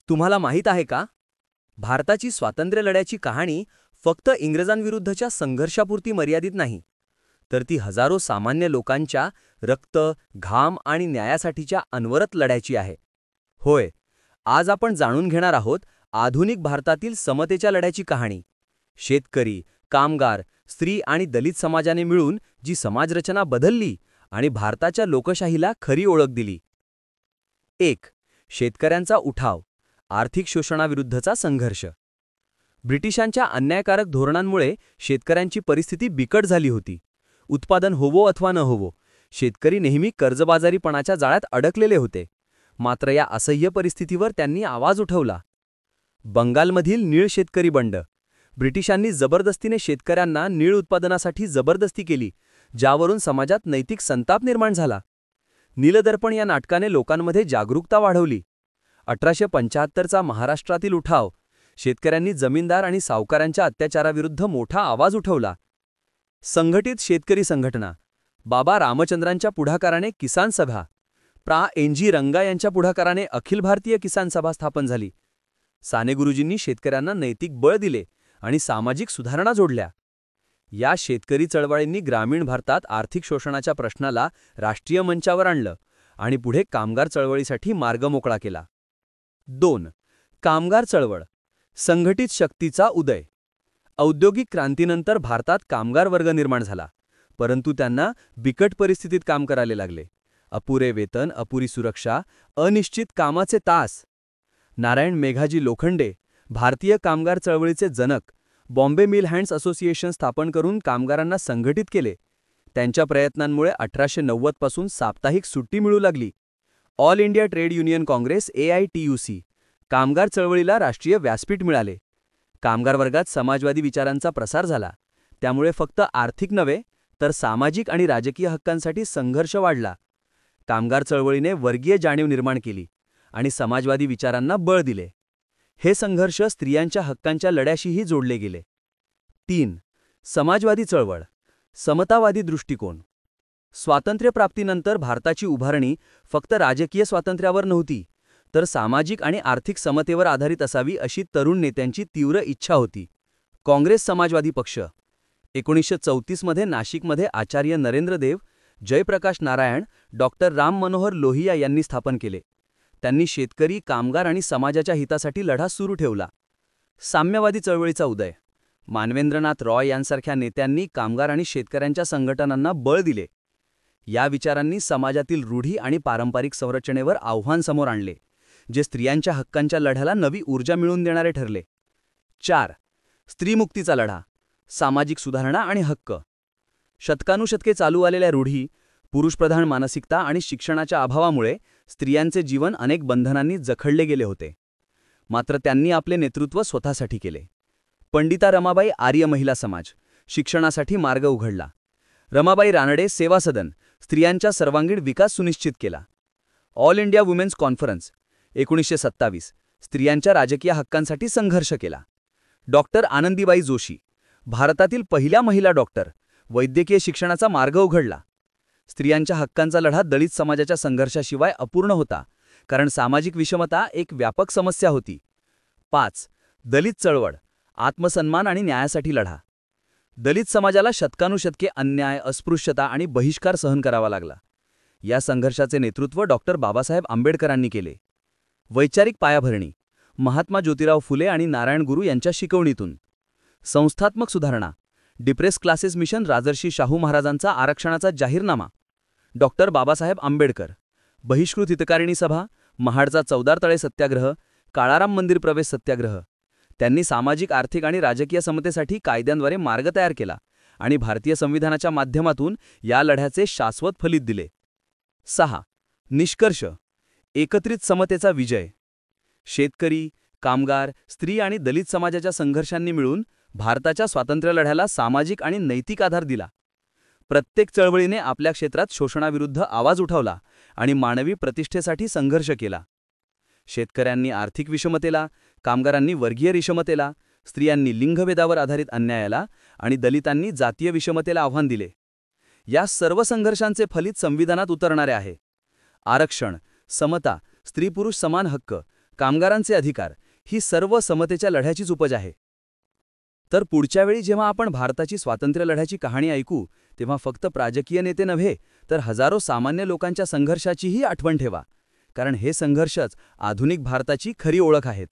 तुम्हाला माहीत आहे का? भारताची स्वातंत्र्य लढ्याची कहाणी फक्त इंग्रजांविरुद्धच्या संघर्षापुरती मर्यादित नाही, तर ती हजारो सामान्य लोकांच्या रक्त, घाम आणि न्यायासाठीच्या अनवरत लढ्याची आहे. होय, आज आपण जाणून घेणार आहोत आधुनिक भारतातील समतेच्या लढ्याची कहाणी. शेतकरी, कामगार, स्त्री आणि दलित समाजाने मिळून जी समाजरचना बदलली आणि भारताच्या लोकशाहीला खरी ओळख दिली. 1. शेतकऱ्यांचा उठाव, आर्थिक शोषणाविरुद्धचा संघर्ष. ब्रिटिशांच्या अन्यायकारक धोरणांमुळे शेतकऱ्यांची परिस्थिती बिकट झाली होती. उत्पादन होवो अथवा न होवो, शेतकरी नेहमी कर्जबाजारीपणाच्या जाळ्यात अडकलेले होते. मात्र या असह्य परिस्थितीवर त्यांनी आवाज उठवला. बंगालमधील नीळ शेतकरी बंड. ब्रिटिशांनी जबरदस्तीने शेतकऱ्यांना नीळ उत्पादनासाठी जबरदस्ती केली, ज्यावरून समाजात नैतिक संताप निर्माण झाला. नीलदर्पण या नाटकाने लोकांमध्ये जागरूकता वाढवली. 1875चा महाराष्ट्रातील उठाव. शेतकऱ्यांनी जमीनदार आणि सावकारांच्या अत्याचाराविरुद्ध मोठा आवाज उठवला. संघटित शेतकरी संघटना. बाबा रामचंद्रांच्या पुढाकाराने किसान सभा, प्रा. एन.जी. रंगा यांच्या पुढाकाराने अखिल भारतीय किसान सभा स्थापन झाली. साने गुरुजींनी शेतकऱ्यांना नैतिक बळ दिले आणि सामाजिक सुधारणा जोडल्या. या शेतकरी चळवळींनी ग्रामीण भारतात आर्थिक शोषणाच्या प्रश्नाला राष्ट्रीय मंचावर आणलं आणि पुढे कामगार चळवळीसाठी मार्ग मोकळा केला. 2. कामगार चळवळ, संघटित शक्तीचा उदय. औद्योगिक क्रांतीनंतर भारतात कामगार वर्ग निर्माण झाला, परंतु त्यांना बिकट परिस्थितीत काम करायला लागले. अपुरे वेतन, अपुरी सुरक्षा, अनिश्चित कामाचे तास. नारायण मेघाजी लोखंडे, भारतीय कामगार चळवळीचे जनक, बॉम्बे मिल हँड्स असोसिएशन स्थापन करून कामगारांना संघटित केले. त्यांच्या प्रयत्नांमुळे 1890 पासून साप्ताहिक सुट्टी मिळू लागली. All India trade union Congress AITUC, कामगार चळवळीला राष्ट्रीय व्यासपीठ मिळाले. कामगार वर्गात समाजवादी विचारांचा प्रसार झाला. त्यामुळे फक्त आर्थिक नव्हे तर सामाजिक आणि राजकीय हक्कांसाठी संघर्ष वाढला. कामगार चळवळीने वर्गीय जाणीव निर्माण केली आणि समाजवादी विचारांना बळ दिले. हे संघर्ष स्त्रियांच्या हक्कांच्या लढ्याशीही जोडले गेले. 3. समाजवादी चळवळ, समतावादी दृष्टिकोन. स्वातंत्र्यप्राप्तीनंतर भारताची उभारणी फक्त राजकीय स्वातंत्र्यावर नव्हती, तर सामाजिक आणि आर्थिक समतेवर आधारित असावी अशी तरुण नेत्यांची तीव्र इच्छा होती. काँग्रेस समाजवादी पक्ष. 1934 मध्ये नाशिकमध्ये आचार्य नरेंद्र देव, जयप्रकाश नारायण, डॉ. राम मनोहर लोहिया यांनी स्थापन केले. त्यांनी शेतकरी, कामगार आणि समाजाच्या हितासाठी लढा सुरू ठेवला. साम्यवादी चळवळीचा उदय. मानवेंद्रनाथ रॉय यांसारख्या नेत्यांनी कामगार आणि शेतकऱ्यांच्या संघटनांना बळ दिले. या विचारांनी समाजातील रूढी आणि पारंपरिक संरचनेवर आव्हान समोर आणले, जे स्त्रियांच्या हक्कांच्या लढ्याला नवी ऊर्जा मिळवून देणारे ठरले. 4. स्त्रीमुक्तीचा लढा, सामाजिक सुधारणा आणि हक्क. शतकानुशतके चालू आलेल्या रूढी, पुरुषप्रधान मानसिकता आणि शिक्षणाच्या अभावामुळे स्त्रियांचे जीवन अनेक बंधनांनी जखडले गेले होते. मात्र त्यांनी आपले नेतृत्व स्वतःसाठी केले. पंडिता रमाबाई आर्य महिला समाज, शिक्षणासाठी मार्ग उघडला. रमाबाई रानडे सेवा सदन, स्त्रियांचा सर्वांगीण विकास सुनिश्चित केला. ऑल इंडिया वुमेन्स कॉन्फरन्स, 1927, स्त्रियांच्या राजकीय हक्कांसाठी संघर्ष केला. डॉक्टर आनंदीबाई जोशी, भारतातील पहिल्या महिला डॉक्टर, वैद्यकीय शिक्षणाचा मार्ग उघडला. स्त्रियांच्या हक्कांचा लढा दलित समाजाच्या संघर्षाशिवाय अपूर्ण होता, कारण सामाजिक विषमता एक व्यापक समस्या होती. 5. दलित चळवळ, आत्मसन्मान आणि न्यायासाठी लढा. दलित समाजाला शतकानुशतके अन्याय, अस्पृश्यता आणि बहिष्कार सहन करावा लागला. या संघर्षाचे नेतृत्व डॉ. बाबासाहेब आंबेडकरांनी केले. वैचारिक पायाभरणी, महात्मा ज्योतिराव फुले आणि नारायण गुरु यांच्या शिकवणीतून. संस्थात्मक सुधारणा, depress classes mission, Rajarshi Shahu महाराजांचा आरक्षणाचा जाहीरनामा. डॉ. बाबासाहेब आंबेडकर. बहिष्कृत हितकारिणी सभा, महाडचा 14 तळे सत्याग्रह, काळाराम मंदिर प्रवेश सत्याग्रह. त्यांनी सामाजिक, आर्थिक आणि राजकीय समतेसाठी कायद्यांद्वारे मार्ग तयार केला आणि भारतीय संविधानाच्या माध्यमातून या लढ्याचे शाश्वत फलित दिले. 6. निष्कर्ष, एकत्रित समतेचा विजय. शेतकरी, कामगार, स्त्री आणि दलित समाजाच्या संघर्षांनी मिळून भारताच्या स्वातंत्र्य लढ्याला सामाजिक आणि नैतिक आधार दिला. प्रत्येक चळवळीने आपल्या क्षेत्रात शोषणाविरुद्ध आवाज उठवला आणि मानवी प्रतिष्ठेसाठी संघर्ष केला. शेतकऱ्यांनी आर्थिक विषमतेला, कामगारांनी वर्गीय विषमतेला, स्त्रियांनी लिंगभेदावर आधारित अन्यायाला आणि दलितांनी जातीय विषमतेला आव्हान दिले. या सर्व संघर्षांचे फलित संविधानात उतरणारे आहे. आरक्षण, समता, स्त्री-पुरुष समान हक्क, कामगारांचे अधिकार ही सर्व समतेच्या लढ्याचीच उपज आहे. तर पुढच्या वेळी जेव्हा आपण भारताची स्वातंत्र्य लढ्याची कहाणी ऐकू तेव्हा फक्त राजकीय नेते नव्हे तर हजारो सामान्य लोकांच्या संघर्षाचीही आठवण ठेवा, कारण हे संघर्षच आधुनिक भारताची खरी ओळख आहेत.